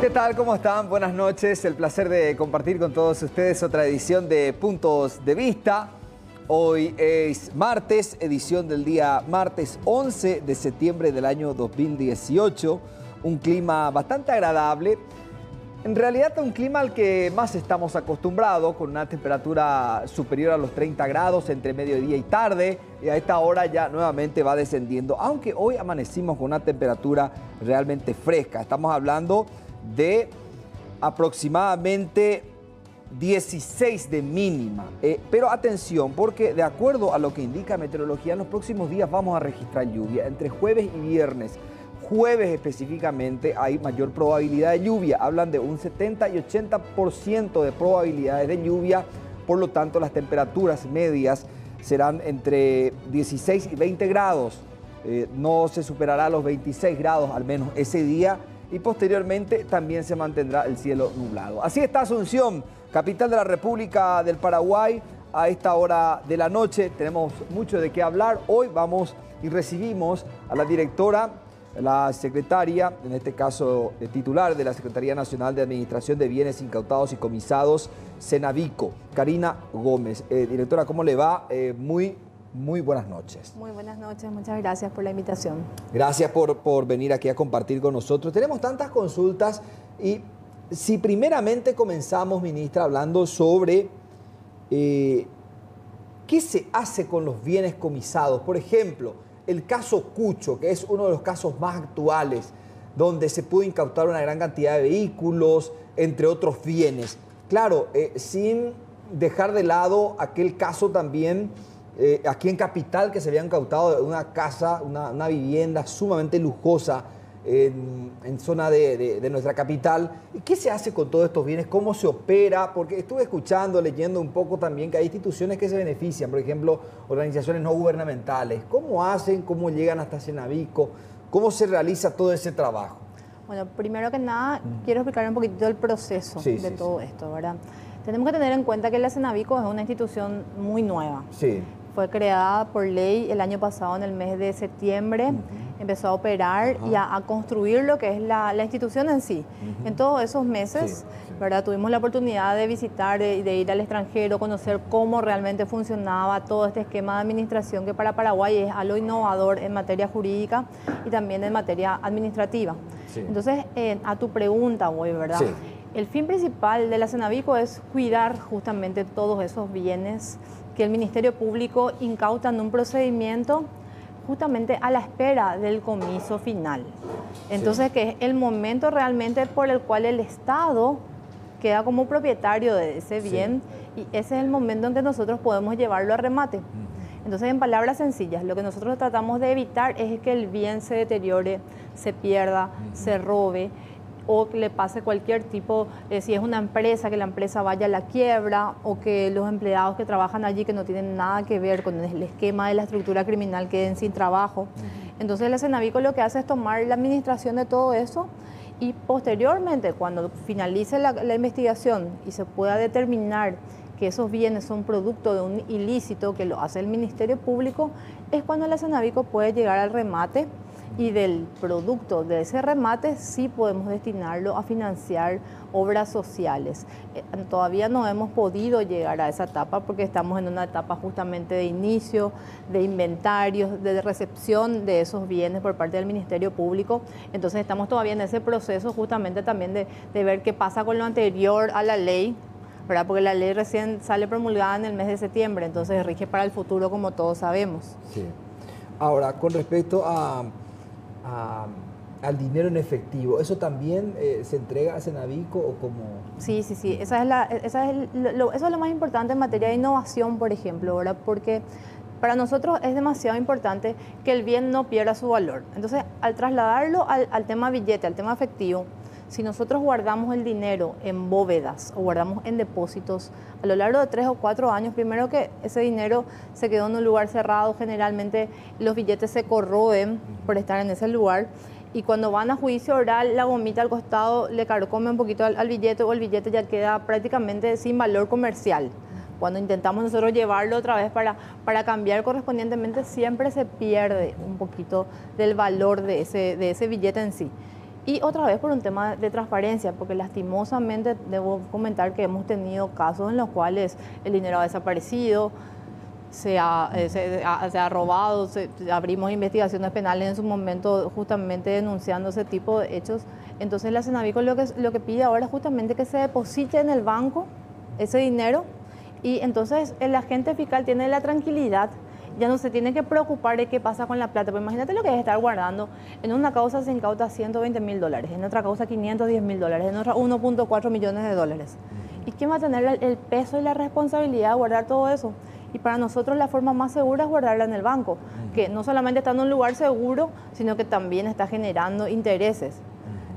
¿Qué tal? ¿Cómo están? Buenas noches. El placer de compartir con todos ustedes otra edición de Puntos de Vista. Hoy es martes, edición del día martes 11 de septiembre del año 2018. Un clima bastante agradable. En realidad un clima al que más estamos acostumbrados, con una temperatura superior a los 30 grados entre mediodía y tarde. Y a esta hora ya nuevamente va descendiendo, aunque hoy amanecimos con una temperatura realmente fresca. Estamos hablando de aproximadamente 16 de mínima. Pero atención, porque de acuerdo a lo que indica meteorología, en los próximos días vamos a registrar lluvia entre jueves y viernes. Jueves específicamente hay mayor probabilidad de lluvia. Hablan de un 70 y 80% de probabilidades de lluvia. Por lo tanto, las temperaturas medias serán entre 16 y 20 grados. No se superará los 26 grados al menos ese día. Y posteriormente también se mantendrá el cielo nublado. Así está Asunción, capital de la República del Paraguay. A esta hora de la noche tenemos mucho de qué hablar. Hoy vamos y recibimos a la directora, la secretaria, en este caso titular de la Secretaría Nacional de Administración de Bienes Incautados y Comisados, Cenavico, Karina Gómez. Directora, ¿cómo le va? Muy buenas noches. Muy buenas noches, muchas gracias por la invitación. Gracias por venir aquí a compartir con nosotros. Tenemos tantas consultas y si primeramente comenzamos, ministra, hablando sobre qué se hace con los bienes comisados. Por ejemplo, el caso Cucho, que es uno de los casos más actuales, donde se pudo incautar una gran cantidad de vehículos, entre otros bienes. Claro, sin dejar de lado aquel caso también aquí en Capital, que se había incautado una casa, una vivienda sumamente lujosa en zona de nuestra capital. ¿Qué se hace con todos estos bienes? ¿Cómo se opera? Porque estuve escuchando, leyendo un poco también que hay instituciones que se benefician, por ejemplo, organizaciones no gubernamentales. ¿Cómo hacen? ¿Cómo llegan hasta Cenavico? ¿Cómo se realiza todo ese trabajo? Bueno, primero que nada, quiero explicar un poquito el proceso de todo esto, ¿verdad? Tenemos que tener en cuenta que la Cenavico es una institución muy nueva. Sí. Fue creada por ley el año pasado, en el mes de septiembre. Empezó a operar y a construir lo que es la institución en sí. En todos esos meses, ¿verdad? Tuvimos la oportunidad de visitar, de ir al extranjero, conocer cómo realmente funcionaba todo este esquema de administración, que para Paraguay es algo innovador en materia jurídica y también en materia administrativa. Sí. Entonces, a tu pregunta voy, ¿verdad? Sí. El fin principal de la Cenavico es cuidar justamente todos esos bienes que el Ministerio Público incauta en un procedimiento justamente a la espera del comiso final. Entonces, que es el momento realmente por el cual el Estado queda como propietario de ese bien, y ese es el momento en que nosotros podemos llevarlo a remate. Entonces, en palabras sencillas, lo que nosotros tratamos de evitar es que el bien se deteriore, se pierda, se robe, o que le pase cualquier tipo, si es una empresa, que la empresa vaya a la quiebra, o que los empleados que trabajan allí, que no tienen nada que ver con el esquema de la estructura criminal, queden sin trabajo. Entonces la Cenavico lo que hace es tomar la administración de todo eso y posteriormente, cuando finalice la investigación y se pueda determinar que esos bienes son producto de un ilícito que lo hace el Ministerio Público, es cuando la Cenavico puede llegar al remate. Y del producto de ese remate sí podemos destinarlo a financiar obras sociales. Todavía no hemos podido llegar a esa etapa porque estamos en una etapa justamente de inicio, de inventarios, de recepción de esos bienes por parte del Ministerio Público. Entonces estamos todavía en ese proceso justamente también de ver qué pasa con lo anterior a la ley, ¿verdad? Porque la ley recién sale promulgada en el mes de septiembre, entonces rige para el futuro, como todos sabemos. Sí. Ahora, con respecto al dinero en efectivo, ¿eso también se entrega a Cenavico o cómo? Sí. Eso es lo más importante en materia de innovación, por ejemplo, ¿verdad? Porque para nosotros es demasiado importante que el bien no pierda su valor. Entonces, al trasladarlo al tema billete, al tema efectivo, si nosotros guardamos el dinero en bóvedas o guardamos en depósitos a lo largo de 3 o 4 años, primero que ese dinero se quedó en un lugar cerrado, generalmente los billetes se corroen por estar en ese lugar, y cuando van a juicio oral, la gomita al costado le carcome un poquito al billete, o el billete ya queda prácticamente sin valor comercial. Cuando intentamos nosotros llevarlo otra vez para cambiar correspondientemente, siempre se pierde un poquito del valor de ese billete en sí. Y otra vez por un tema de transparencia, porque lastimosamente debo comentar que hemos tenido casos en los cuales el dinero ha desaparecido, se ha robado, abrimos investigaciones penales en su momento justamente denunciando ese tipo de hechos. Entonces la Cenavico lo que pide ahora es justamente que se deposite en el banco ese dinero y entonces el agente fiscal tiene la tranquilidad, ya no se tiene que preocupar de qué pasa con la plata. Pero imagínate lo que es estar guardando. En una causa se incauta $120.000, en otra causa $510.000, en otra 1.4 millones de dólares. ¿Y quién va a tener el peso y la responsabilidad de guardar todo eso? Y para nosotros la forma más segura es guardarla en el banco, que no solamente está en un lugar seguro, sino que también está generando intereses.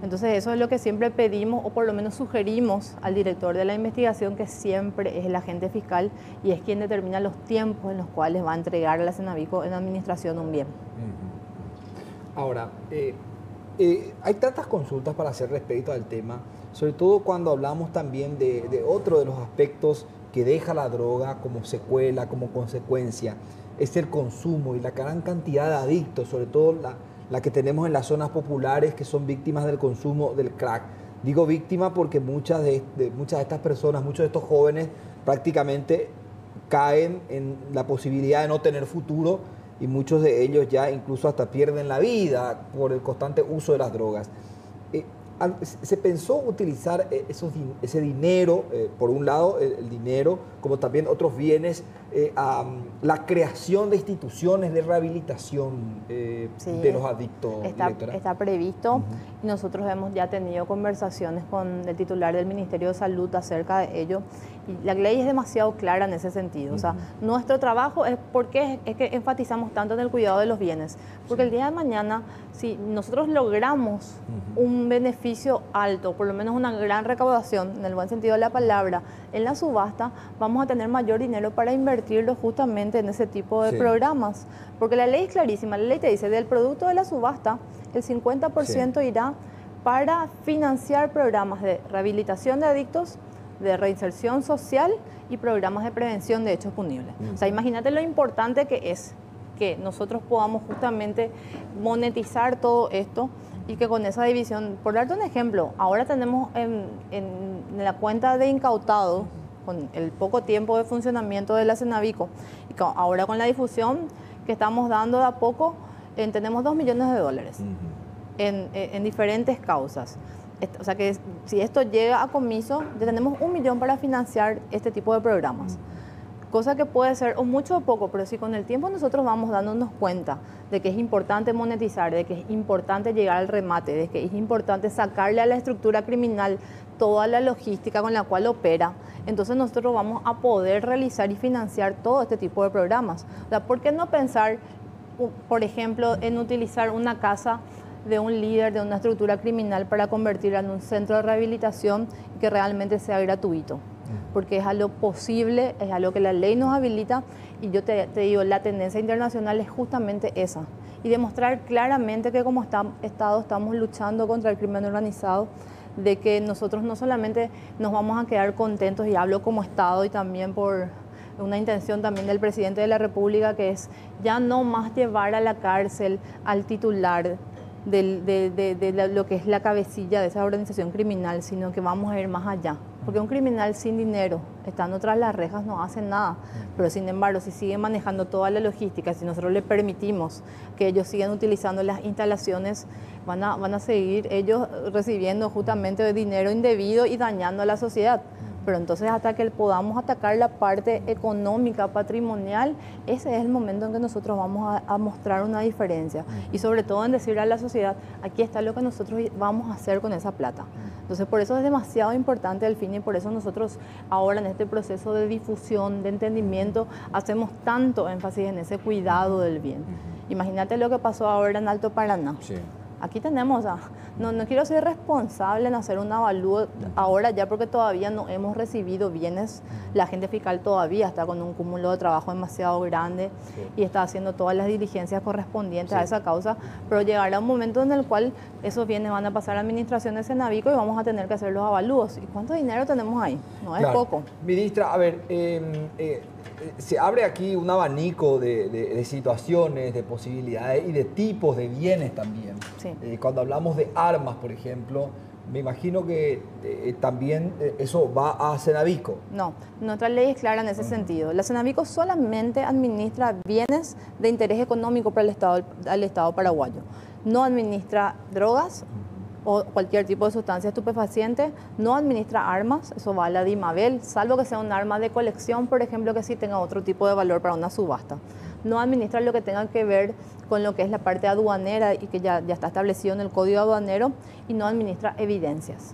Entonces eso es lo que siempre pedimos, o por lo menos sugerimos al director de la investigación, que siempre es el agente fiscal y es quien determina los tiempos en los cuales va a entregar a la Cenavico en administración un bien. Ahora, hay tantas consultas para hacer respecto al tema, sobre todo cuando hablamos también de otro de los aspectos que deja la droga como secuela, como consecuencia, es el consumo y la gran cantidad de adictos, sobre todo la que tenemos en las zonas populares que son víctimas del consumo del crack. Digo víctima porque muchas de estas personas, muchos de estos jóvenes prácticamente caen en la posibilidad de no tener futuro y muchos de ellos ya incluso hasta pierden la vida por el constante uso de las drogas. ¿Se pensó utilizar ese dinero, por un lado el dinero, como también otros bienes, a la creación de instituciones de rehabilitación Sí, de los adictos? está previsto y nosotros hemos ya tenido conversaciones con el titular del Ministerio de Salud acerca de ello y la ley es demasiado clara en ese sentido. O sea, nuestro trabajo es porque es que enfatizamos tanto en el cuidado de los bienes, porque el día de mañana, si nosotros logramos un beneficio alto, por lo menos una gran recaudación, en el buen sentido de la palabra, en la subasta, vamos a tener mayor dinero para invertirlo justamente en ese tipo de programas. Porque la ley es clarísima, la ley te dice, del producto de la subasta, el 50% irá para financiar programas de rehabilitación de adictos, de reinserción social y programas de prevención de hechos punibles. O sea, imagínate lo importante que es que nosotros podamos justamente monetizar todo esto y que con esa división, por darte un ejemplo, ahora tenemos en la cuenta de incautado, con el poco tiempo de funcionamiento de la Cenavico, y ahora con la difusión que estamos dando de a poco, tenemos $2 millones en diferentes causas. O sea que si esto llega a comiso, ya tenemos $1 millón para financiar este tipo de programas. Cosa que puede ser o mucho o poco, pero si con el tiempo nosotros vamos dándonos cuenta de que es importante monetizar, de que es importante llegar al remate, de que es importante sacarle a la estructura criminal toda la logística con la cual opera, entonces nosotros vamos a poder realizar y financiar todo este tipo de programas. O sea, ¿por qué no pensar, por ejemplo, en utilizar una casa de un líder de una estructura criminal para convertirla en un centro de rehabilitación y que realmente sea gratuito? Porque es algo posible, es algo que la ley nos habilita y yo te digo, la tendencia internacional es justamente esa. Y demostrar claramente que como Estado estamos luchando contra el crimen organizado, de que nosotros no solamente nos vamos a quedar contentos, y hablo como Estado y también por una intención también del presidente de la República, que es ya no más llevar a la cárcel al titular de lo que es la cabecilla de esa organización criminal, sino que vamos a ir más allá. Porque un criminal sin dinero, estando tras las rejas, no hace nada. Pero sin embargo, si sigue manejando toda la logística, si nosotros le permitimos que ellos sigan utilizando las instalaciones, van a seguir ellos recibiendo justamente dinero indebido y dañando a la sociedad. Pero entonces hasta que podamos atacar la parte económica, patrimonial, ese es el momento en que nosotros vamos a mostrar una diferencia. Y sobre todo en decirle a la sociedad, aquí está lo que nosotros vamos a hacer con esa plata. Entonces por eso es demasiado importante el fin y por eso nosotros ahora en este proceso de difusión, de entendimiento, hacemos tanto énfasis en ese cuidado del bien. Imagínate lo que pasó ahora en Alto Paraná. Aquí tenemos, no quiero ser responsable en hacer un avalúo ahora ya porque todavía no hemos recibido bienes. La agente fiscal todavía está con un cúmulo de trabajo demasiado grande y está haciendo todas las diligencias correspondientes a esa causa, pero llegará un momento en el cual esos bienes van a pasar a administración de Cenavico y vamos a tener que hacer los avalúos. ¿Y cuánto dinero tenemos ahí? No es poco. Ministra, a ver, se abre aquí un abanico de situaciones, de posibilidades y de tipos de bienes también. Sí. Cuando hablamos de armas, por ejemplo, me imagino que también eso va a Cenavico. No, nuestra ley es clara en ese sentido. La Cenavico solamente administra bienes de interés económico para el Estado paraguayo. No administra drogas o cualquier tipo de sustancia estupefaciente, no administra armas, eso va a la DIMABEL, salvo que sea un arma de colección, por ejemplo, que sí tenga otro tipo de valor para una subasta. No administra lo que tenga que ver con lo que es la parte aduanera y que ya está establecido en el Código Aduanero, y no administra evidencias.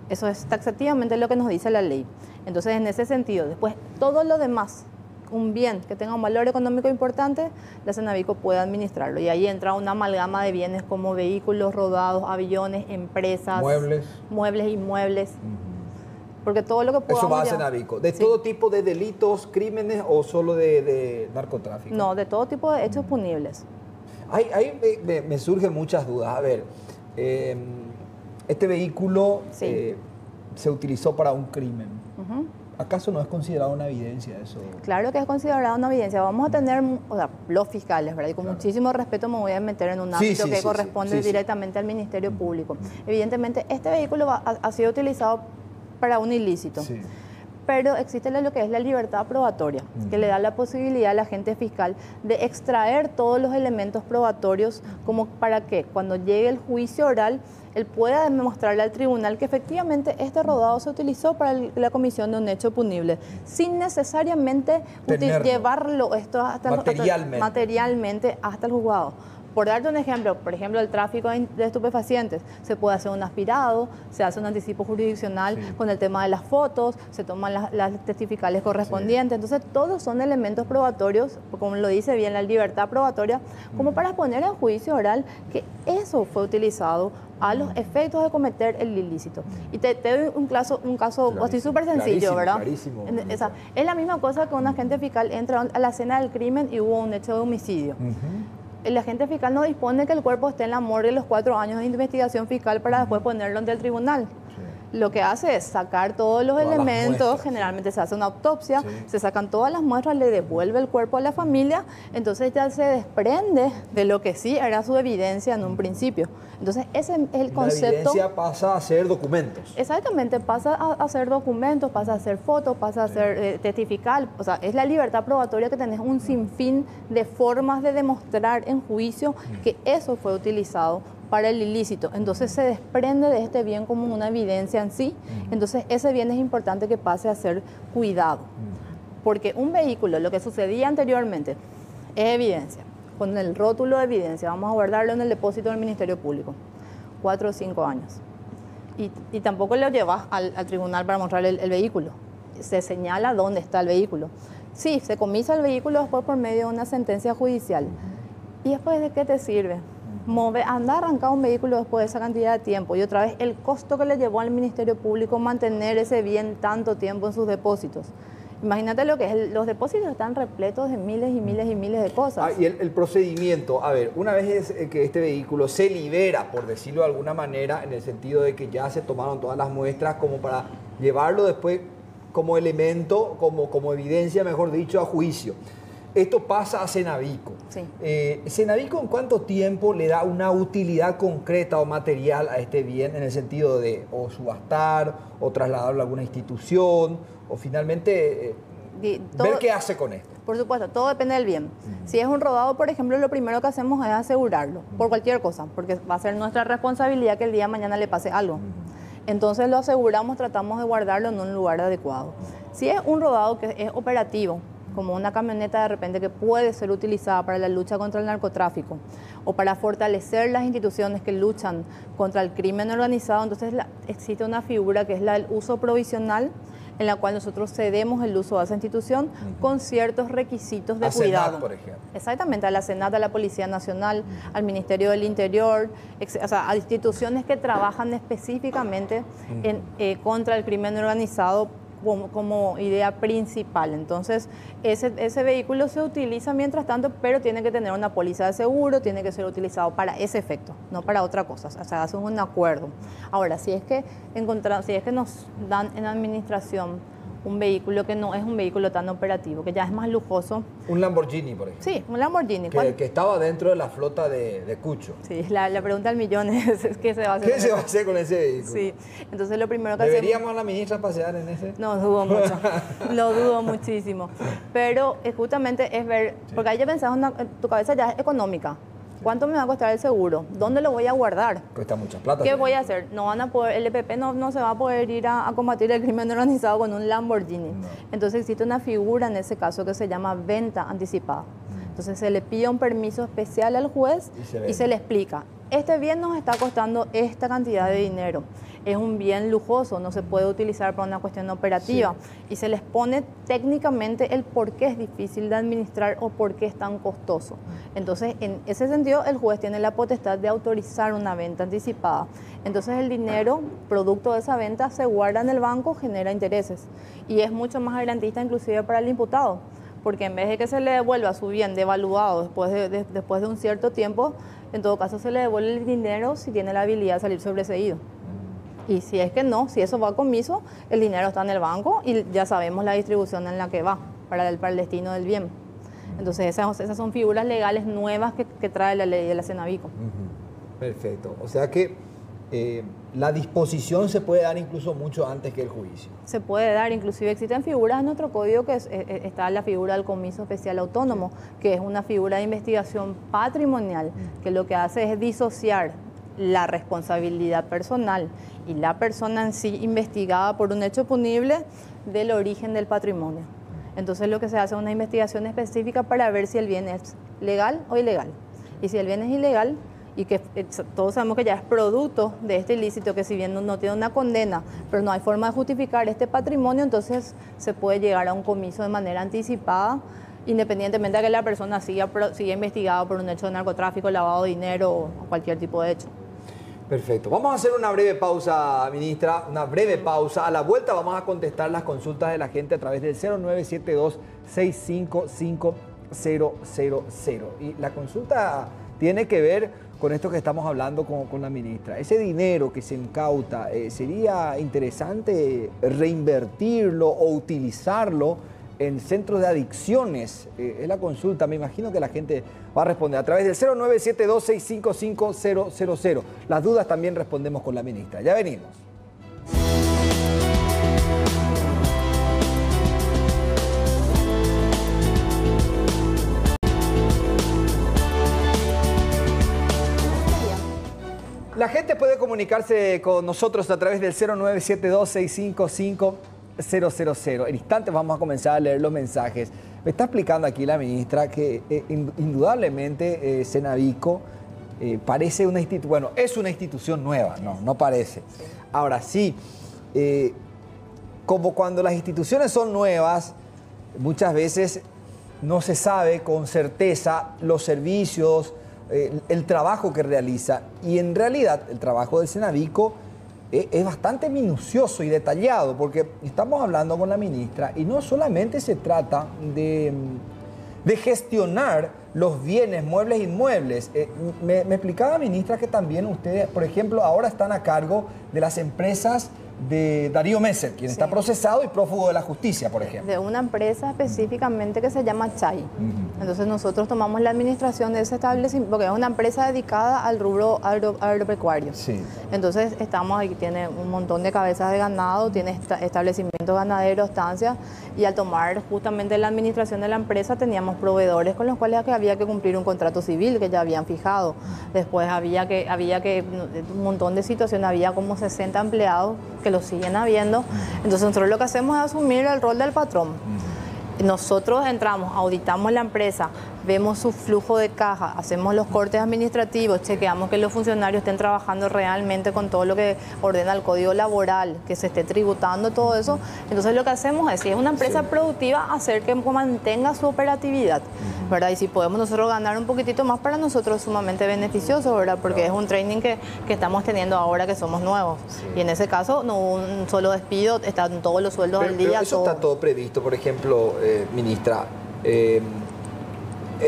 Eso es taxativamente lo que nos dice la ley. Entonces, en ese sentido, después todo lo demás, un bien que tenga un valor económico importante, la Cenavico puede administrarlo. Y ahí entra una amalgama de bienes como vehículos rodados, aviones, empresas, muebles, inmuebles. Porque todo lo que podamos... Eso va a Cenavico. ¿De todo tipo de delitos, crímenes o solo de narcotráfico? No, de todo tipo de hechos punibles. Ahí me surgen muchas dudas. A ver, este vehículo se utilizó para un crimen. ¿Acaso no es considerado una evidencia eso? Claro que es considerado una evidencia. Vamos a tener, los fiscales, ¿verdad? Y con muchísimo respeto me voy a meter en un ámbito que corresponde directamente al Ministerio Público. Evidentemente, este vehículo ha sido utilizado para un ilícito. Pero existe lo que es la libertad probatoria, que le da la posibilidad al agente fiscal de extraer todos los elementos probatorios, como para que cuando llegue el juicio oral, él pueda demostrarle al tribunal que efectivamente este rodado se utilizó para la comisión de un hecho punible, sin necesariamente llevarlo materialmente hasta el juzgado. Por darte un ejemplo, por ejemplo, el tráfico de estupefacientes, se puede hacer un aspirado, se hace un anticipo jurisdiccional con el tema de las fotos, se toman las testificales correspondientes. Entonces, todos son elementos probatorios, como lo dice bien la libertad probatoria, como para poner en juicio oral que eso fue utilizado a los efectos de cometer el ilícito. Y te doy un caso así súper sencillo, ¿verdad? Clarísimo. Es la misma cosa que un agente fiscal entra a la escena del crimen y hubo un hecho de homicidio. El agente fiscal no dispone que el cuerpo esté en la morgue los 4 años de investigación fiscal para después ponerlo ante el tribunal. Lo que hace es sacar todos los elementos, generalmente se hace una autopsia, se sacan todas las muestras, le devuelve el cuerpo a la familia, entonces ya se desprende de lo que sí era su evidencia en un principio. Entonces ese es el concepto. La evidencia pasa a ser documentos. Exactamente, pasa a ser documentos, pasa a ser fotos, pasa a ser testifical. O sea, es la libertad probatoria que tenés un sinfín de formas de demostrar en juicio que eso fue utilizado para el ilícito. Entonces se desprende de este bien como una evidencia en sí. Entonces ese bien es importante que pase a ser cuidado. Porque un vehículo, lo que sucedía anteriormente, es evidencia. Con el rótulo de evidencia, vamos a guardarlo en el depósito del Ministerio Público, 4 o 5 años. Y tampoco lo llevas al tribunal para mostrarle el vehículo. Se señala dónde está el vehículo. Sí, se comisa el vehículo después por medio de una sentencia judicial. ¿Y después de qué te sirve? Andar a arrancar un vehículo después de esa cantidad de tiempo y otra vez el costo que le llevó al Ministerio Público mantener ese bien tanto tiempo en sus depósitos. Imagínate lo que es, los depósitos están repletos de miles y miles y miles de cosas. Y el procedimiento, a ver, una vez que este vehículo se libera, por decirlo de alguna manera, en el sentido de que ya se tomaron todas las muestras como para llevarlo después como elemento, como evidencia, mejor dicho, a juicio. Esto pasa a Cenavico. ¿Cenavico en cuánto tiempo le da una utilidad concreta o material a este bien en el sentido de o subastar o trasladarlo a alguna institución o finalmente ver qué hace con esto? Por supuesto, todo depende del bien. Si es un rodado, por ejemplo, lo primero que hacemos es asegurarlo por cualquier cosa, porque va a ser nuestra responsabilidad que el día de mañana le pase algo. Entonces lo aseguramos, tratamos de guardarlo en un lugar adecuado. Si es un rodado que es operativo, como una camioneta de repente que puede ser utilizada para la lucha contra el narcotráfico o para fortalecer las instituciones que luchan contra el crimen organizado, entonces existe una figura que es la del uso provisional, en la cual nosotros cedemos el uso a esa institución con ciertos requisitos de cuidado. Senat, por ejemplo. Exactamente, a la Senat, a la Policía Nacional, al Ministerio del Interior, o sea, a instituciones que trabajan específicamente contra el crimen organizado como idea principal. Entonces, ese vehículo se utiliza mientras tanto, pero tiene que tener una póliza de seguro, tiene que ser utilizado para ese efecto, no para otra cosa. O sea, hacemos un acuerdo. Ahora, si es que nos dan en administración un vehículo que no es un vehículo tan operativo, que ya es más lujoso. Un Lamborghini, por ejemplo. Sí, un Lamborghini. Que estaba dentro de la flota de Cucho. Sí, la pregunta del millón es ¿qué se va a hacer? ¿Qué se va a hacer con ese vehículo? Sí, entonces lo primero que ¿Deberíamos a la ministra pasear en ese? No, dudo mucho, lo dudo muchísimo. Pero justamente es ver, porque ahí ya pensás, tu cabeza ya es económica. ¿Cuánto me va a costar el seguro? ¿Dónde lo voy a guardar? Cuesta mucha plata. ¿Qué voy a hacer? No van a poder, el EPP no se va a poder ir a combatir el crimen organizado con un Lamborghini. No. Entonces existe una figura en ese caso que se llama venta anticipada. Entonces se le pide un permiso especial al juez y se le explica. Este bien nos está costando esta cantidad de dinero. Es un bien lujoso, no se puede utilizar para una cuestión operativa. Sí. Y se les pone técnicamente el por qué es difícil de administrar o por qué es tan costoso. Entonces, en ese sentido, el juez tiene la potestad de autorizar una venta anticipada. Entonces, el dinero, producto de esa venta, se guarda en el banco, genera intereses. Y es mucho más garantista inclusive para el imputado, porque en vez de que se le devuelva su bien devaluado después de un cierto tiempo, en todo caso se le devuelve el dinero si tiene la habilidad de salir sobreseído. Y si es que no, si eso va a comiso, el dinero está en el banco y ya sabemos la distribución en la que va para el destino del bien. Entonces esas son figuras legales nuevas que trae la ley de la Cenavico. Perfecto. O sea que la disposición se puede dar incluso mucho antes que el juicio. Se puede dar, inclusive existen figuras en nuestro código que está la figura del comiso especial autónomo, que es una figura de investigación patrimonial, que lo que hace es disociar la responsabilidad personal y la persona en sí investigada por un hecho punible del origen del patrimonio. Entonces lo que se hace es una investigación específica para ver si el bien es legal o ilegal. Y si el bien es ilegal y que todos sabemos que ya es producto de este ilícito, que si bien no tiene una condena, pero no hay forma de justificar este patrimonio, entonces se puede llegar a un comiso de manera anticipada, independientemente de que la persona siga investigada por un hecho de narcotráfico, lavado de dinero o cualquier tipo de hecho. Perfecto. Vamos a hacer una breve pausa, ministra, una breve pausa. A la vuelta vamos a contestar las consultas de la gente a través del 0972-655-000. Y la consulta tiene que ver con esto que estamos hablando con la ministra. Ese dinero que se incauta, ¿sería interesante reinvertirlo o utilizarlo en centros de adicciones? Es la consulta. Me imagino que la gente va a responder a través del 0972-655-000. Las dudas también respondemos con la ministra. Ya venimos. La gente puede comunicarse con nosotros a través del 0972-655-000. En instantes vamos a comenzar a leer los mensajes. Me está explicando aquí la ministra que indudablemente Cenavico parece una institución, bueno, es una institución nueva, no parece. Ahora sí, como cuando las instituciones son nuevas, muchas veces no se sabe con certeza los servicios, el trabajo que realiza, y en realidad el trabajo del Cenavico es bastante minucioso y detallado, porque estamos hablando con la ministra y no solamente se trata de gestionar los bienes, muebles e inmuebles. Me explicaba, ministra, que también ustedes, por ejemplo, ahora están a cargo de las empresas de Darío Messer, quien está procesado y prófugo de la justicia, por ejemplo. De una empresa específicamente que se llama Chay. Entonces nosotros tomamos la administración de ese establecimiento, porque es una empresa dedicada al rubro agropecuario. Sí. Entonces estamos ahí, tiene un montón de cabezas de ganado, tiene establecimientos ganaderos, estancias, y al tomar justamente la administración de la empresa teníamos proveedores con los cuales había que cumplir un contrato civil que ya habían fijado. Después había que un montón de situaciones, había como 60 empleados que lo siguen habiendo. Entonces nosotros lo que hacemos es asumir el rol del patrón. Nosotros entramos, auditamos la empresa, vemos su flujo de caja, hacemos los cortes administrativos, chequeamos que los funcionarios estén trabajando realmente con todo lo que ordena el código laboral, que se esté tributando todo eso. Entonces lo que hacemos es, si es una empresa productiva, hacer que mantenga su operatividad, ¿verdad? Y si podemos nosotros ganar un poquitito más, para nosotros es sumamente beneficioso, ¿verdad? Porque es un training que estamos teniendo ahora que somos nuevos. Y en ese caso no hubo un solo despido, están todos los sueldos al día. Pero eso está todo previsto, por ejemplo, ministra.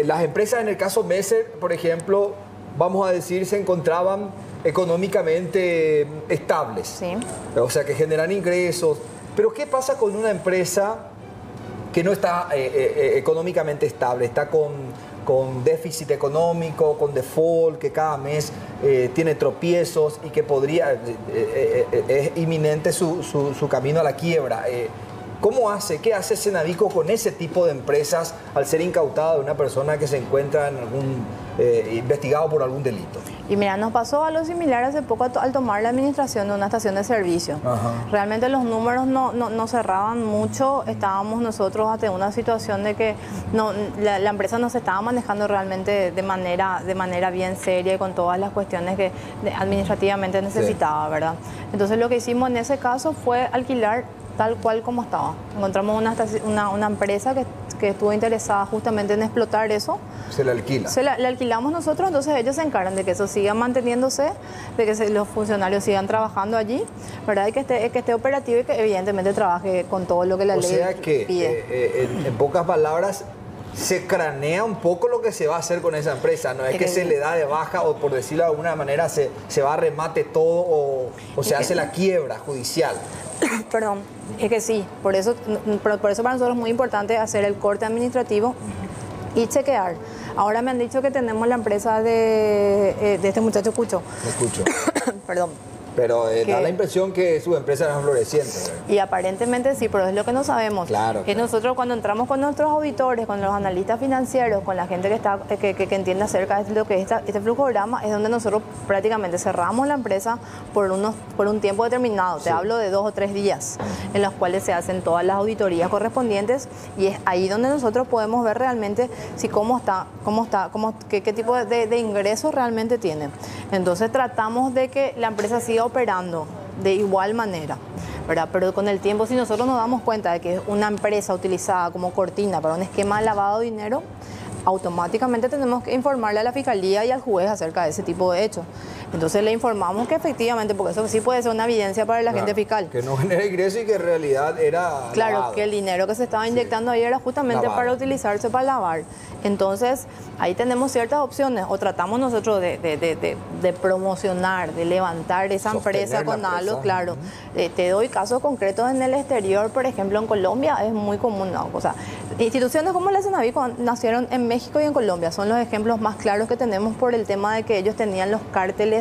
Las empresas, en el caso Messer, por ejemplo, vamos a decir, se encontraban económicamente estables. Sí. O sea, que generan ingresos, Pero ¿qué pasa con una empresa que no está económicamente estable, está con déficit económico, con default, que cada mes tiene tropiezos y que podría, es inminente su camino a la quiebra? ¿Qué hace Cenavico con ese tipo de empresas al ser incautada de una persona que se encuentra en investigado por algún delito? Y mira, nos pasó algo similar hace poco al tomar la administración de una estación de servicio. Ajá. Realmente los números no cerraban mucho, estábamos nosotros ante una situación de que la empresa no se estaba manejando realmente de manera bien seria y con todas las cuestiones que administrativamente necesitaba, sí, ¿verdad? Entonces lo que hicimos en ese caso fue alquilar tal cual como estaba. Encontramos una empresa que estuvo interesada justamente en explotar eso. ¿Se la alquila? Le alquilamos nosotros, entonces ellos se encargan de que eso siga manteniéndose, de que los funcionarios sigan trabajando allí, ¿verdad? Y que esté operativo y que evidentemente trabaje con todo lo que la ley pide. O sea que, en pocas palabras, se cranea un poco lo que se va a hacer con esa empresa. No es que se le da de baja o, por decirlo de alguna manera, se va a remate todo o se hace la quiebra judicial. Perdón, es que sí, por eso para nosotros es muy importante hacer el corte administrativo y chequear. Ahora me han dicho que tenemos la empresa de este muchacho Cucho. Escucho. Perdón. Pero da la impresión que su empresa no es floreciente, ¿verdad? Y aparentemente sí, pero es lo que no sabemos. Claro. Que nosotros cuando entramos con nuestros auditores, con los analistas financieros, con la gente que entiende acerca de lo que es este flujograma, es donde nosotros prácticamente cerramos la empresa por un tiempo determinado. Sí. Te hablo de 2 o 3 días, en los cuales se hacen todas las auditorías correspondientes y es ahí donde nosotros podemos ver realmente si qué tipo de ingresos realmente tiene. Entonces tratamos de que la empresa siga operando de igual manera, ¿verdad? Pero con el tiempo, si nosotros nos damos cuenta de que es una empresa utilizada como cortina para un esquema de lavado de dinero, automáticamente tenemos que informarle a la fiscalía y al juez acerca de ese tipo de hechos. Entonces le informamos que efectivamente, porque eso sí puede ser una evidencia para el agente fiscal. Que no genera ingreso y que en realidad era claro, lavado. Que el dinero que se estaba inyectando ahí era justamente para utilizarse para lavar. Entonces, ahí tenemos ciertas opciones. O tratamos nosotros de promocionar, de levantar esa empresa con algo, claro. Te doy casos concretos en el exterior, por ejemplo, en Colombia es muy común, ¿no? O sea, instituciones como la Cenavico nacieron en México y en Colombia. Son los ejemplos más claros que tenemos por el tema de que ellos tenían los cárteles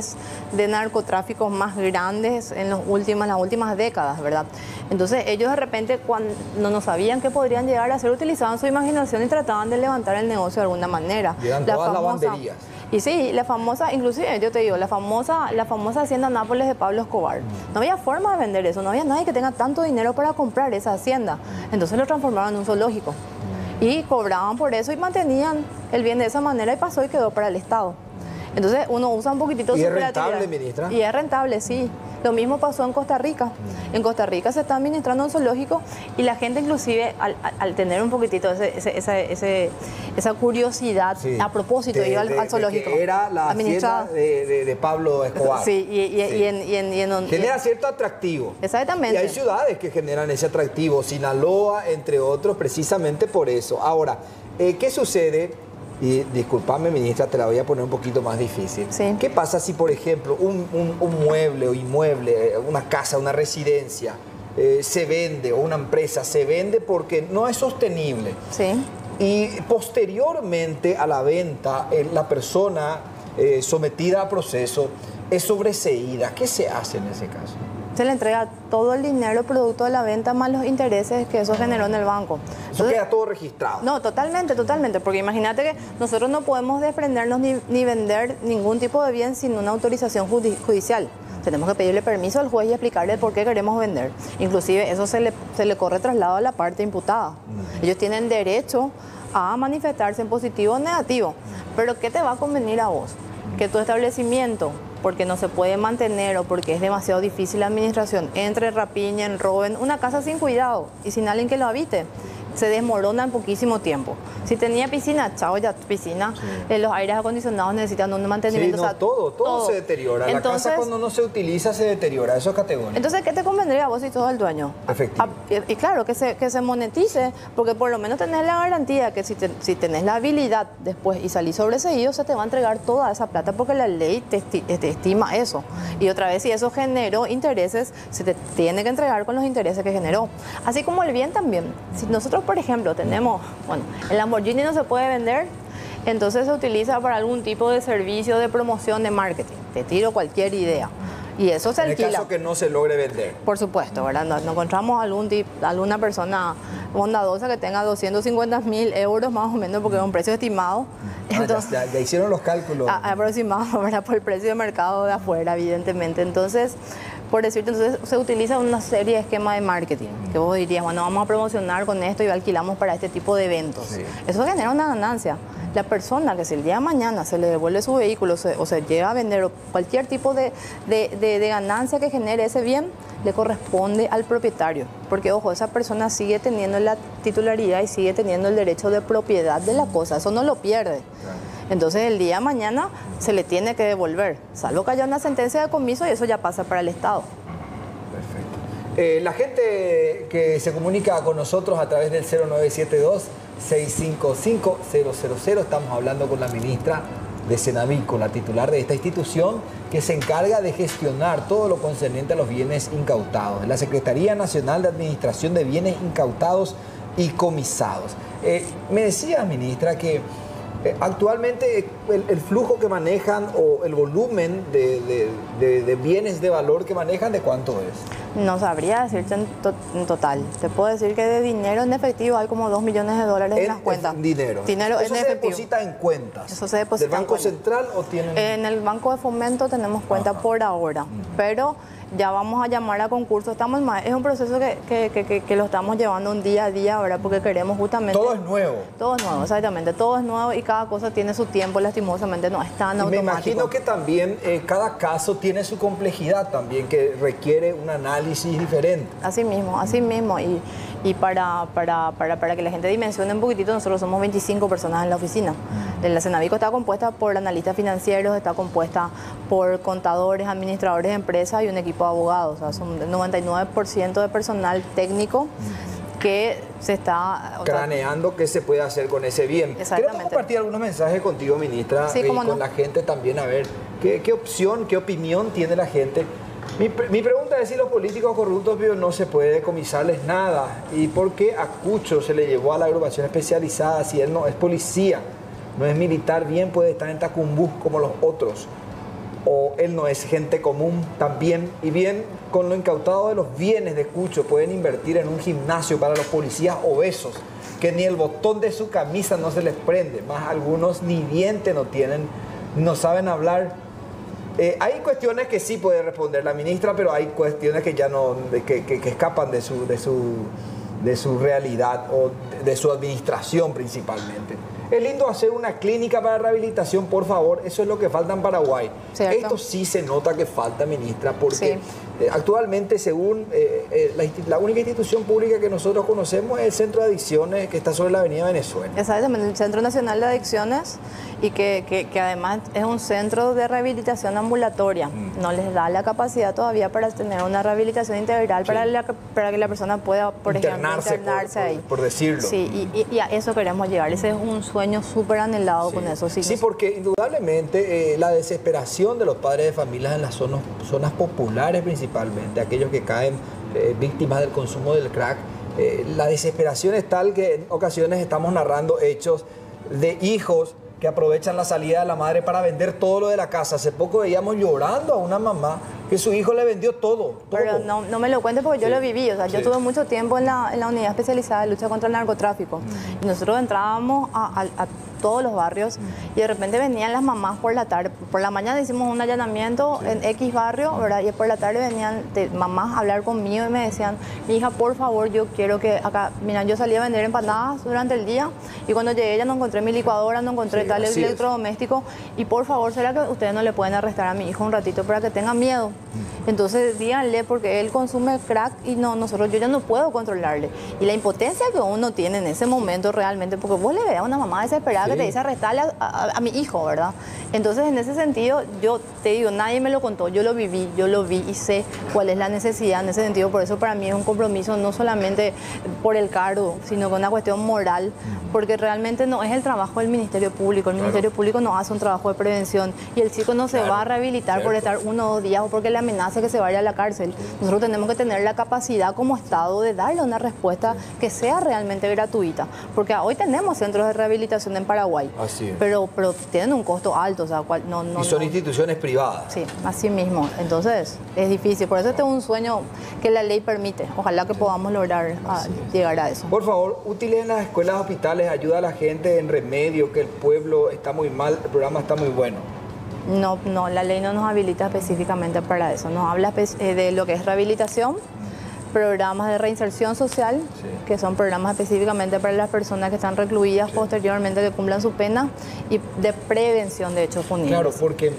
de narcotráfico más grandes en las últimas décadas, ¿verdad? Entonces ellos de repente cuando no sabían que podrían llegar a ser, utilizaban su imaginación y trataban de levantar el negocio de alguna manera. Llegan todas lavanderías. Y sí, la famosa, inclusive yo te digo, la famosa hacienda Nápoles de Pablo Escobar. No había forma de vender eso, no había nadie que tenga tanto dinero para comprar esa hacienda. Entonces lo transformaron en un zoológico. Y cobraban por eso y mantenían el bien de esa manera y pasó y quedó para el Estado. Entonces uno usa un poquito su creatividad. ¿Y es rentable, ministra? Y es rentable, sí. Lo mismo pasó en Costa Rica. En Costa Rica se está administrando un zoológico y la gente inclusive al tener un poquitito esa curiosidad, sí, a propósito de ir al zoológico. Que era la hacienda de Pablo Escobar. Sí, genera cierto atractivo. Exactamente. Y hay ciudades que generan ese atractivo, Sinaloa, entre otros, precisamente por eso. Ahora, ¿qué sucede? Y discúlpame, ministra, te la voy a poner un poquito más difícil. Sí. ¿Qué pasa si, por ejemplo, un mueble o inmueble, una casa, una residencia, se vende, o una empresa se vende porque no es sostenible? Sí. Y posteriormente a la venta, la persona sometida a proceso es sobreseída. ¿Qué se hace en ese caso? Se le entrega todo el dinero producto de la venta más los intereses que eso generó en el banco. Eso queda todo registrado. No, totalmente, porque imagínate que nosotros no podemos desprendernos ni vender ningún tipo de bien sin una autorización judicial. Tenemos que pedirle permiso al juez y explicarle por qué queremos vender. Inclusive eso se le corre traslado a la parte imputada. Ellos tienen derecho a manifestarse en positivo o negativo. Pero ¿qué te va a convenir a vos? Que tu establecimiento, porque no se puede mantener o porque es demasiado difícil la administración, entre, rapiñen, roben una casa sin cuidado y sin alguien que lo habite. se desmorona en poquísimo tiempo. Si tenía piscina, chao, ya piscina. Los aires acondicionados necesitan un mantenimiento. Sí, no, todo se deteriora. Entonces, la casa cuando no se utiliza se deteriora, eso es categórico. Entonces, ¿qué te convendría a vos si sos el dueño? Efectivo. Y claro, que se monetice, porque por lo menos tenés la garantía que si tenés la habilidad después y salís sobreseído, se te va a entregar toda esa plata porque la ley te estima eso. Y otra vez, si eso generó intereses, se te tiene que entregar con los intereses que generó. Así como el bien también. Si nosotros, por ejemplo, tenemos, bueno, el Lamborghini no se puede vender, entonces se utiliza para algún tipo de servicio de promoción de marketing. Te tiro cualquier idea. Y eso se alquila. En el caso que no se logre vender. Por supuesto, ¿verdad? Nos encontramos alguna persona bondadosa que tenga 250.000 euros más o menos, porque es un precio estimado. Entonces, ya hicieron los cálculos. Aproximado, ¿verdad? Por el precio de mercado de afuera, evidentemente. Entonces, por decirte, entonces se utiliza una serie de esquemas de marketing, que vos dirías, bueno, vamos a promocionar con esto y alquilamos para este tipo de eventos. Sí. Eso genera una ganancia. La persona que si el día de mañana se le devuelve su vehículo o se llega a vender cualquier tipo de ganancia que genere ese bien, le corresponde al propietario. Porque, ojo, esa persona sigue teniendo la titularidad y sigue teniendo el derecho de propiedad de la cosa. Eso no lo pierde. Entonces, el día de mañana se le tiene que devolver, salvo que haya una sentencia de comiso y eso ya pasa para el Estado. Perfecto. La gente que se comunica con nosotros a través del 0972-655-000, estamos hablando con la ministra de Cenavico, la titular de esta institución que se encarga de gestionar todo lo concerniente a los bienes incautados, la Secretaría Nacional de Administración de Bienes Incautados y Comisados. Me decía, ministra, que actualmente el flujo que manejan o el volumen de bienes de valor que manejan, ¿de cuánto es? No sabría decirte en total. Te puedo decir que de dinero en efectivo hay como $2 millones en las cuentas. Dinero Eso en efectivo. ¿Se deposita en cuentas? Eso se deposita ¿Del Banco Central o tienen...? En el Banco de Fomento tenemos cuenta por ahora, pero ya vamos a llamar a concurso. Es un proceso que lo estamos llevando un día a día, ¿verdad? Porque queremos justamente... Todo es nuevo. Todo es nuevo, exactamente. Todo es nuevo y cada cosa tiene su tiempo, lastimosamente no es tan automático. Me imagino que también cada caso tiene su complejidad también, que requiere un análisis diferente. Así mismo. Y para que la gente dimensione un poquitito, nosotros somos 25 personas en la oficina. La Cenavico está compuesta por analistas financieros, está compuesta por contadores, administradores de empresas y un equipo de abogados. O sea, son el 99% de personal técnico que se está... craneando qué se puede hacer con ese bien. Queremos compartir algunos mensajes contigo, ministra, sí, con la gente también, a ver qué opción, qué opinión tiene la gente. Mi pregunta es si los políticos corruptos no se puede decomisarles nada. ¿Y por qué a Cucho se le llevó a la agrupación especializada si él no es policía, no es militar, bien puede estar en Tacumbú como los otros? O él no es gente común también. Y bien, con lo incautado de los bienes de Cucho pueden invertir en un gimnasio para los policías obesos, que ni el botón de su camisa no se les prende. Más algunos ni diente no tienen, no saben hablar. Hay cuestiones que sí puede responder la ministra, pero hay cuestiones que ya no, que escapan de su realidad o de su administración principalmente. Es lindo hacer una clínica para rehabilitación, por favor. Eso es lo que falta en Paraguay. ¿Cierto? Esto sí se nota que falta, ministra, porque sí. Actualmente, según la única institución pública que nosotros conocemos es el Centro de Adicciones, que está sobre la Avenida Venezuela. Exactamente, el Centro Nacional de Adicciones, y que además es un centro de rehabilitación ambulatoria. No les da la capacidad todavía para tener una rehabilitación integral, sí, para que la persona pueda, por ejemplo, internarse ahí. Por decirlo. Sí, y a eso queremos llegar. Ese es un sueño súper anhelado, sí, con eso. Sí, porque indudablemente la desesperación de los padres de familias en las zonas populares principalmente, aquellos que caen víctimas del consumo del crack, la desesperación es tal que en ocasiones estamos narrando hechos de hijos que aprovechan la salida de la madre para vender todo lo de la casa. Hace poco veíamos llorando a una mamá que su hijo le vendió todo. Pero no me lo cuentes porque yo lo viví. O sea, yo tuve mucho tiempo en la unidad especializada de lucha contra el narcotráfico. Y nosotros entrábamos todos los barrios y de repente venían las mamás por la tarde. Por la mañana hicimos un allanamiento en X barrio, ¿verdad? Y por la tarde venían mamás a hablar conmigo y me decían, mi hija, por favor, yo quiero que acá, mira, yo salí a vender empanadas durante el día y cuando llegué ya no encontré mi licuadora, no encontré tal electrodoméstico y por favor, ¿será que ustedes no le pueden arrestar a mi hijo un ratito para que tenga miedo? Entonces díganle, porque él consume crack y yo ya no puedo controlarle. Y la impotencia que uno tiene en ese momento realmente, porque vos le ves a una mamá desesperada que te dice arrestarle a mi hijo, ¿verdad? Entonces en ese sentido, yo te digo, nadie me lo contó, yo lo viví, yo lo vi y sé cuál es la necesidad en ese sentido. Por eso para mí es un compromiso no solamente por el cargo, sino con una cuestión moral, porque realmente no es el trabajo del Ministerio Público. El Ministerio Público no hace un trabajo de prevención y el chico no se va a rehabilitar por estar 1 o 2 días o porque le amenace que se vaya a la cárcel. Nosotros tenemos que tener la capacidad como Estado de darle una respuesta que sea realmente gratuita, porque hoy tenemos centros de rehabilitación en Paraguay, así es. Pero tienen un costo alto, o sea, y son instituciones privadas. Sí, así mismo. Entonces es difícil, por eso este es un sueño que la ley permite. Ojalá que podamos lograr llegar a eso. Por favor, útiles en las escuelas, hospitales, ayuda a la gente en remedio, que el pueblo está muy mal, el programa está muy bueno. No, la ley no nos habilita específicamente para eso. Nos habla de lo que es rehabilitación, programas de reinserción social, que son programas específicamente para las personas que están recluidas posteriormente que cumplan su pena, y de prevención de hechos punibles. Claro, porque,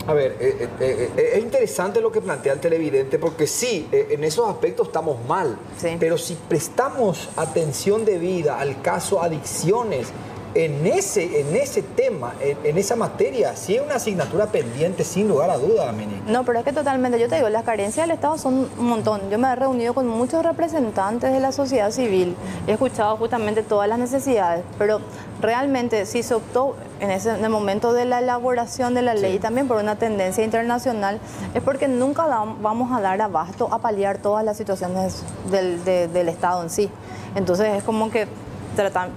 a ver, es interesante lo que plantea el televidente, porque sí, en esos aspectos estamos mal, pero si prestamos atención debida al caso adicciones, en ese tema, en esa materia, sí es una asignatura pendiente, sin lugar a duda, Mini. No, pero es que totalmente, yo te digo, las carencias del Estado son un montón. Yo me he reunido con muchos representantes de la sociedad civil, he escuchado justamente todas las necesidades, pero realmente si se optó en el momento de la elaboración de la ley, también por una tendencia internacional, es porque nunca vamos a dar abasto a paliar todas las situaciones del Estado en sí. Entonces es como que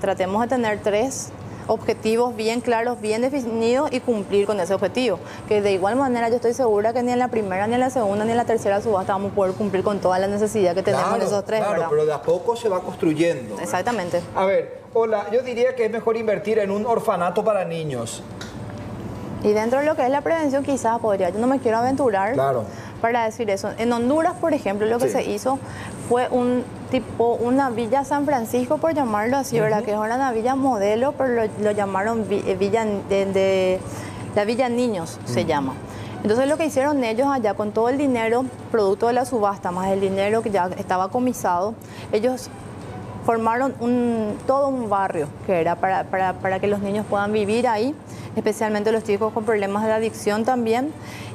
tratemos de tener 3 objetivos bien claros, bien definidos y cumplir con ese objetivo. Que de igual manera yo estoy segura que ni en la primera, ni en la segunda, ni en la tercera subasta vamos a poder cumplir con toda la necesidad que tenemos en esos 3. Claro, ¿verdad? Pero de a poco se va construyendo. Exactamente. A ver, hola, yo diría que es mejor invertir en un orfanato para niños. Y dentro de lo que es la prevención quizás podría, yo no me quiero aventurar para decir eso. En Honduras, por ejemplo, lo que se hizo fue una Villa San Francisco, por llamarlo así, ¿verdad? Que es una villa modelo, pero lo llamaron la Villa Niños, se llama. Entonces lo que hicieron ellos allá con todo el dinero, producto de la subasta, más el dinero que ya estaba comisado, ellos formaron todo un barrio que era para que los niños puedan vivir ahí, especialmente los chicos con problemas de adicción también.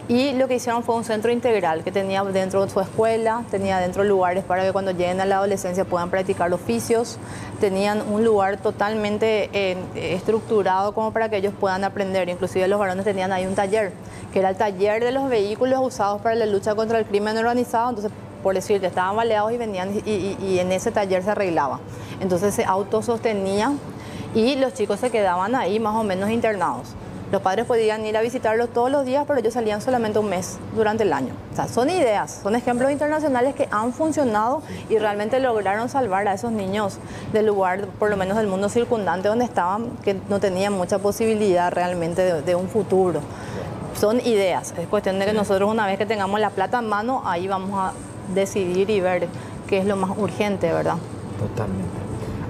Y lo que hicieron fue un centro integral que tenía dentro de su escuela, tenía dentro lugares para que cuando lleguen a la adolescencia puedan practicar oficios, tenían un lugar totalmente estructurado como para que ellos puedan aprender. Inclusive los varones tenían ahí un taller, que era el taller de los vehículos usados para la lucha contra el crimen organizado. Entonces, por decirte, estaban baleados y venían y en ese taller se arreglaba. Entonces se autosostenía y los chicos se quedaban ahí más o menos internados. Los padres podían ir a visitarlos todos los días, pero ellos salían solamente un mes durante el año. O sea, son ideas, son ejemplos internacionales que han funcionado y realmente lograron salvar a esos niños del lugar, por lo menos del mundo circundante donde estaban, que no tenían mucha posibilidad realmente de un futuro. Son ideas, es cuestión de que nosotros una vez que tengamos la plata en mano, ahí vamos a decidir y ver qué es lo más urgente, ¿verdad? Totalmente.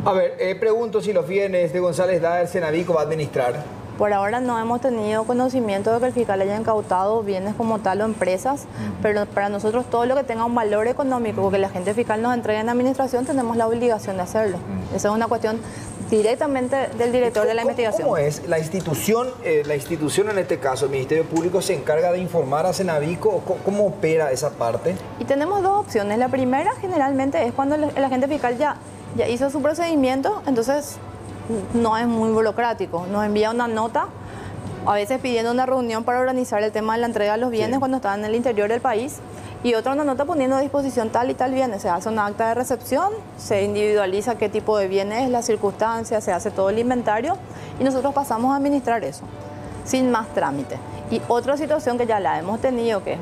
A ver, pregunto si los bienes de González Daer Cenavico va a administrar. Por ahora no hemos tenido conocimiento de que el fiscal haya incautado bienes como tal o empresas, pero para nosotros todo lo que tenga un valor económico, que la agente fiscal nos entregue en administración, tenemos la obligación de hacerlo. Esa es una cuestión directamente del director de la investigación. ¿Cómo es? La institución en este caso, el Ministerio Público, se encarga de informar a Cenavico. ¿Cómo opera esa parte? Y tenemos 2 opciones. La primera generalmente es cuando el agente fiscal ya hizo su procedimiento, entonces no es muy burocrático. Nos envía una nota, a veces pidiendo una reunión para organizar el tema de la entrega de los bienes cuando están en el interior del país, y otra una nota poniendo a disposición tal y tal bien. Se hace una acta de recepción, se individualiza qué tipo de bienes, las circunstancias, se hace todo el inventario y nosotros pasamos a administrar eso, sin más trámite. Y otra situación que ya la hemos tenido, que es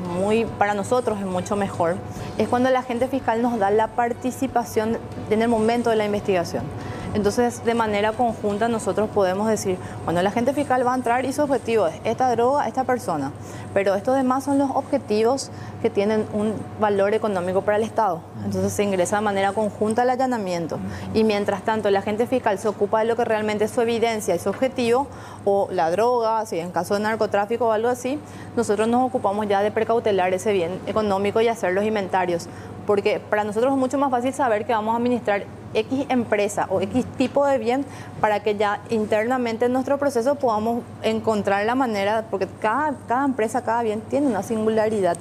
para nosotros es mucho mejor, es cuando el agente fiscal nos da la participación en el momento de la investigación. Entonces, de manera conjunta nosotros podemos decir, bueno, el agente fiscal va a entrar y su objetivo es esta droga, esta persona. Pero estos demás son los objetivos que tienen un valor económico para el Estado. Entonces se ingresa de manera conjunta al allanamiento. Y mientras tanto el agente fiscal se ocupa de lo que realmente es su evidencia y su objetivo, o la droga, si en caso de narcotráfico o algo así, nosotros nos ocupamos ya de precautelar ese bien económico y hacer los inventarios. Porque para nosotros es mucho más fácil saber que vamos a administrar X empresa o X tipo de bien para que ya internamente en nuestro proceso podamos encontrar la manera, porque cada empresa, cada bien tiene una singularidad.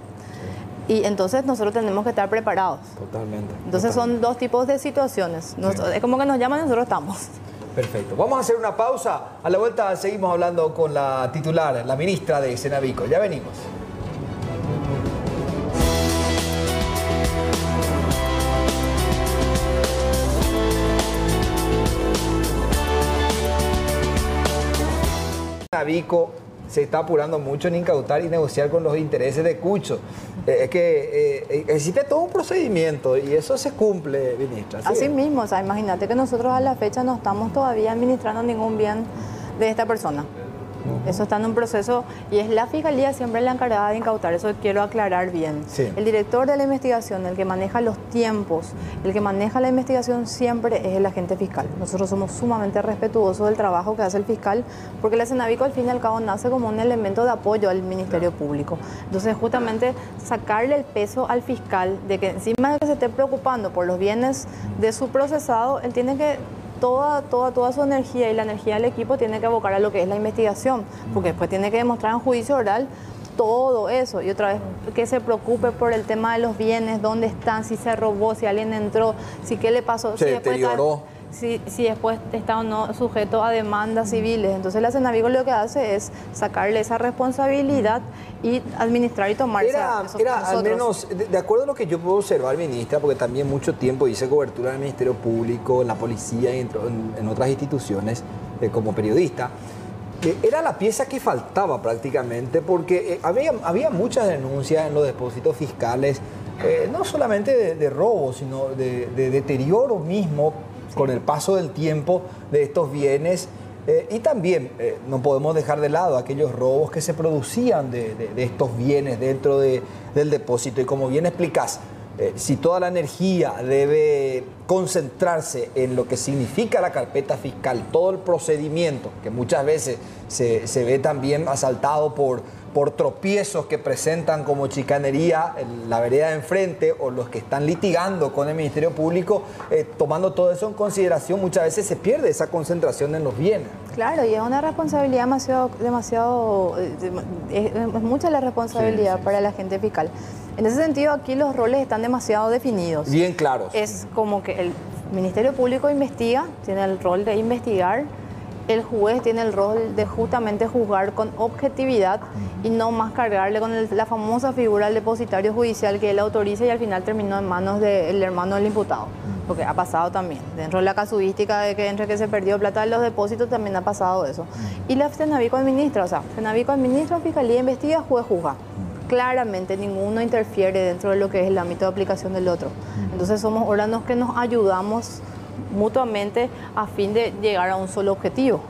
Y entonces nosotros tenemos que estar preparados. Totalmente. Entonces son dos tipos de situaciones. Es como que nos llaman y nosotros estamos. Perfecto. Vamos a hacer una pausa. A la vuelta seguimos hablando con la titular, la ministra de Cenavico. Ya venimos. Cenavico se está apurando mucho en incautar y negociar con los intereses de Cucho. Es que existe todo un procedimiento y eso se cumple, ministra. Así mismo, o sea, imagínate que nosotros a la fecha no estamos todavía administrando ningún bien de esta persona. Eso está en un proceso y es la Fiscalía siempre la encargada de incautar, eso quiero aclarar bien. Sí. El director de la investigación, el que maneja los tiempos, el que maneja la investigación siempre es el agente fiscal. Nosotros somos sumamente respetuosos del trabajo que hace el fiscal porque la Cenavico al fin y al cabo nace como un elemento de apoyo al Ministerio Público. Entonces justamente sacarle el peso al fiscal de que encima de que se esté preocupando por los bienes de su procesado, él tiene que toda su energía y la energía del equipo tiene que abocar a lo que es la investigación, porque después tiene que demostrar en juicio oral todo eso. Y otra vez, que se preocupe por el tema de los bienes, dónde están, si se robó, si alguien entró, si qué le pasó, se deterioró. Si después está o no sujeto a demandas civiles. Entonces la Cenavico lo que hace es sacarle esa responsabilidad y administrar y tomar Era al menos, de acuerdo a lo que yo puedo observar, ministra, porque también mucho tiempo hice cobertura en el Ministerio Público, en la policía y en otras instituciones como periodista, era la pieza que faltaba prácticamente, porque había muchas denuncias en los depósitos fiscales, no solamente de robo, sino de deterioro mismo, con el paso del tiempo de estos bienes. Y también no podemos dejar de lado aquellos robos que se producían de estos bienes dentro del depósito. Y como bien explicás, si toda la energía debe concentrarse en lo que significa la carpeta fiscal, todo el procedimiento, que muchas veces se ve también asaltado por tropiezos que presentan como chicanería en la vereda de enfrente o los que están litigando con el Ministerio Público, tomando todo eso en consideración, muchas veces se pierde esa concentración en los bienes. Claro, y es una responsabilidad es mucha la responsabilidad para el agente fiscal. En ese sentido, aquí los roles están demasiado definidos. Bien claros. Es como que el Ministerio Público investiga, tiene el rol de investigar, el juez tiene el rol de justamente juzgar con objetividad y no más cargarle con la famosa figura del depositario judicial que él autoriza y al final terminó en manos del hermano del imputado. Porque ha pasado también. Dentro de la casuística de que entre que se perdió plata de los depósitos también ha pasado eso. Y la Cenavico administra, o sea, Cenavico administra, Fiscalía investiga, juez juzga. Claramente ninguno interfiere dentro de lo que es el ámbito de aplicación del otro. Entonces somos órganos que nos ayudamos mutuamente a fin de llegar a un solo objetivo.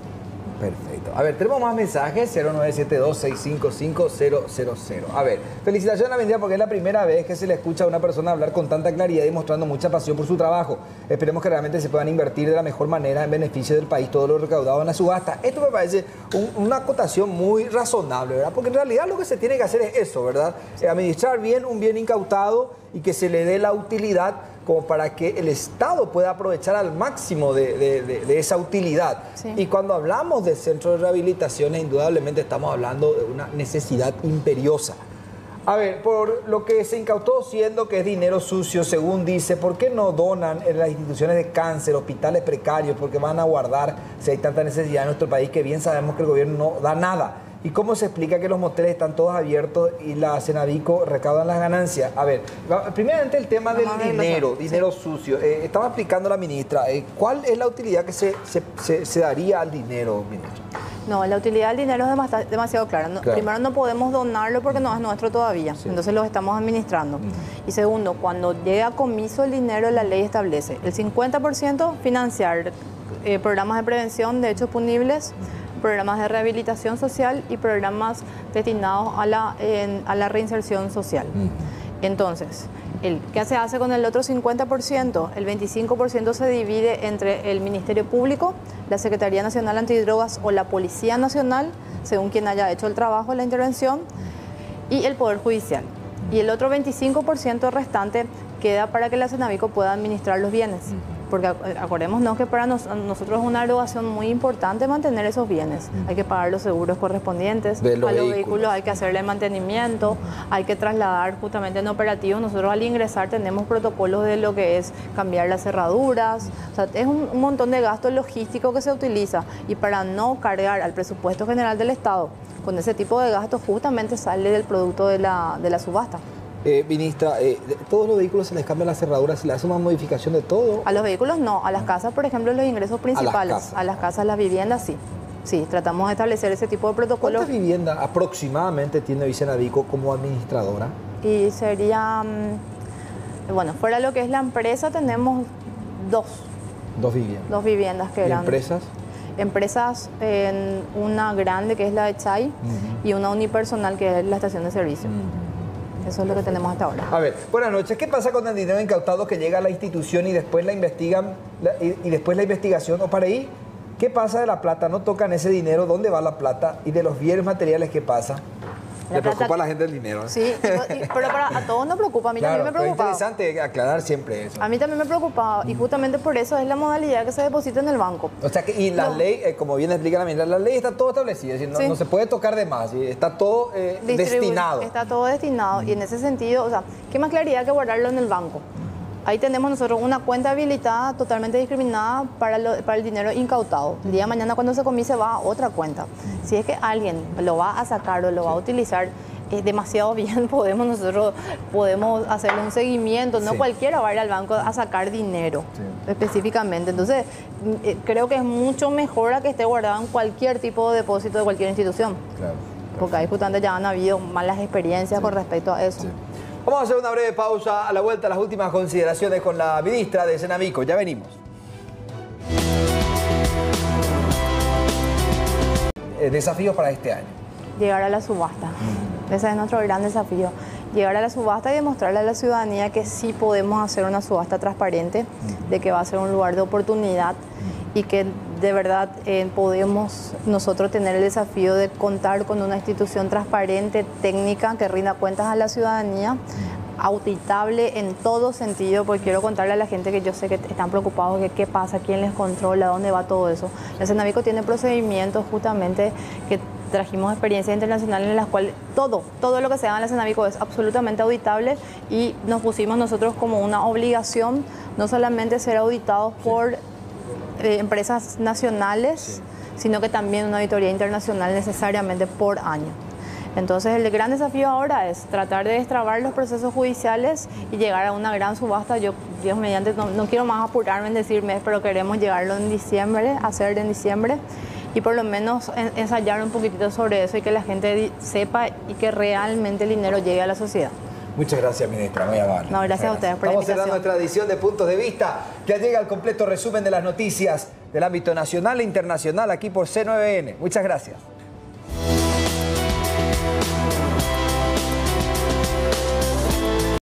Perfecto. A ver, tenemos más mensajes, 0972-655-000. A ver, felicitaciones a la ministra porque es la primera vez que se le escucha a una persona hablar con tanta claridad y mostrando mucha pasión por su trabajo. Esperemos que realmente se puedan invertir de la mejor manera en beneficio del país todo lo recaudado en la subasta. Esto me parece una acotación muy razonable, ¿verdad? Porque en realidad lo que se tiene que hacer es eso, ¿verdad? Administrar bien un bien incautado y que se le dé la utilidad como para que el Estado pueda aprovechar al máximo de esa utilidad. Sí. Y cuando hablamos de centros de rehabilitación, indudablemente estamos hablando de una necesidad imperiosa. A ver, por lo que se incautó, siendo que es dinero sucio, según dice, ¿por qué no donan en las instituciones de cáncer, hospitales precarios? Porque van a guardar, si hay tanta necesidad en nuestro país, que bien sabemos que el gobierno no da nada. ¿Y cómo se explica que los moteles están todos abiertos y la Cenavico recaudan las ganancias? A ver, primeramente el tema del dinero sucio. Estaba explicando la ministra, ¿cuál es la utilidad que se daría al dinero, ministra? No, la utilidad del dinero es demasiado clara. Claro. Primero, no podemos donarlo porque no es nuestro todavía, entonces lo estamos administrando. Y segundo, cuando llega a comiso el dinero, la ley establece el 50% financiar programas de prevención de hechos punibles, programas de rehabilitación social y programas destinados a la reinserción social. Entonces, ¿qué se hace con el otro 50%? El 25% se divide entre el Ministerio Público, la Secretaría Nacional Antidrogas o la Policía Nacional, según quien haya hecho el trabajo, la intervención, y el Poder Judicial. Y el otro 25% restante queda para que la Cenavico pueda administrar los bienes. Porque acordémonos que para nosotros es una erogación muy importante mantener esos bienes. Hay que pagar los seguros correspondientes a los vehículos, hay que hacerle mantenimiento, hay que trasladar justamente en operativos. Nosotros al ingresar tenemos protocolos de lo que es cambiar las cerraduras. O sea, es un montón de gasto logístico que se utiliza. Y para no cargar al presupuesto general del Estado con ese tipo de gastos, justamente sale del producto de la subasta. Ministra, ¿todos los vehículos se les cambian las cerraduras? ¿Se le hace una modificación de todo? A los vehículos no, a las casas, por ejemplo, los ingresos principales. A las casas, las viviendas, sí. Sí, tratamos de establecer ese tipo de protocolos. ¿Cuántas viviendas aproximadamente tiene hoy Cenavico como administradora? Y sería, bueno, fuera lo que es la empresa, tenemos dos. Dos viviendas. Dos viviendas que ¿Y eran. empresas? Empresas, una grande que es la de Chay y una unipersonal que es la estación de servicio. Eso es lo que tenemos hasta ahora. A ver, buenas noches. ¿Qué pasa con el dinero incautado que llega a la institución y después la investigan y después la investigación? O para ahí, ¿qué pasa de la plata? ¿No tocan ese dinero? ¿Dónde va la plata? ¿Y de los bienes materiales qué pasa? Le preocupa a la gente el dinero. Sí, pero a todos nos preocupa, a mí también me preocupa. Es interesante aclarar siempre eso. A mí también me preocupaba y justamente por eso es la modalidad que se deposita en el banco. O sea, y la ley, como bien explica la ministra, la ley está todo establecido, es decir, no se puede tocar de más, está todo destinado. Está todo destinado y en ese sentido, o sea, ¿qué más claridad que guardarlo en el banco? Ahí tenemos nosotros una cuenta habilitada totalmente discriminada para el dinero incautado. El día de mañana cuando se comience va a otra cuenta. Si es que alguien lo va a sacar o lo va a utilizar demasiado bien, nosotros podemos hacerle un seguimiento. No cualquiera va a ir al banco a sacar dinero específicamente. Entonces, creo que es mucho mejor a que esté guardado en cualquier tipo de depósito de cualquier institución. Claro. Porque ahí justamente ya han habido malas experiencias con respecto a eso. Vamos a hacer una breve pausa. A la vuelta, las últimas consideraciones con la ministra de Cenavico. Ya venimos. Desafíos para este año. Llegar a la subasta. Ese es nuestro gran desafío. Llegar a la subasta y demostrarle a la ciudadanía que sí podemos hacer una subasta transparente, de que va a ser un lugar de oportunidad y que de verdad podemos nosotros tener el desafío de contar con una institución transparente, técnica, que rinda cuentas a la ciudadanía, auditable en todo sentido, porque quiero contarle a la gente que yo sé que están preocupados de qué pasa, quién les controla, dónde va todo eso. El Cenavico tiene procedimientos justamente que trajimos experiencias internacionales en las cuales todo lo que se haga en el Cenavico es absolutamente auditable y nos pusimos nosotros como una obligación no solamente ser auditados por empresas nacionales, sino que también una auditoría internacional necesariamente por año. Entonces el gran desafío ahora es tratar de destrabar los procesos judiciales y llegar a una gran subasta. Yo, Dios mediante, no quiero más apurarme en decir mes, pero queremos llegarlo en diciembre, hacer en diciembre y por lo menos ensayar un poquitito sobre eso y que la gente sepa y que realmente el dinero llegue a la sociedad. Muchas gracias, ministra, muy amable. No, gracias a ustedes por la invitación. Estamos cerrando nuestra edición de Puntos de Vista, que llega al completo resumen de las noticias del ámbito nacional e internacional aquí por C9N. Muchas gracias.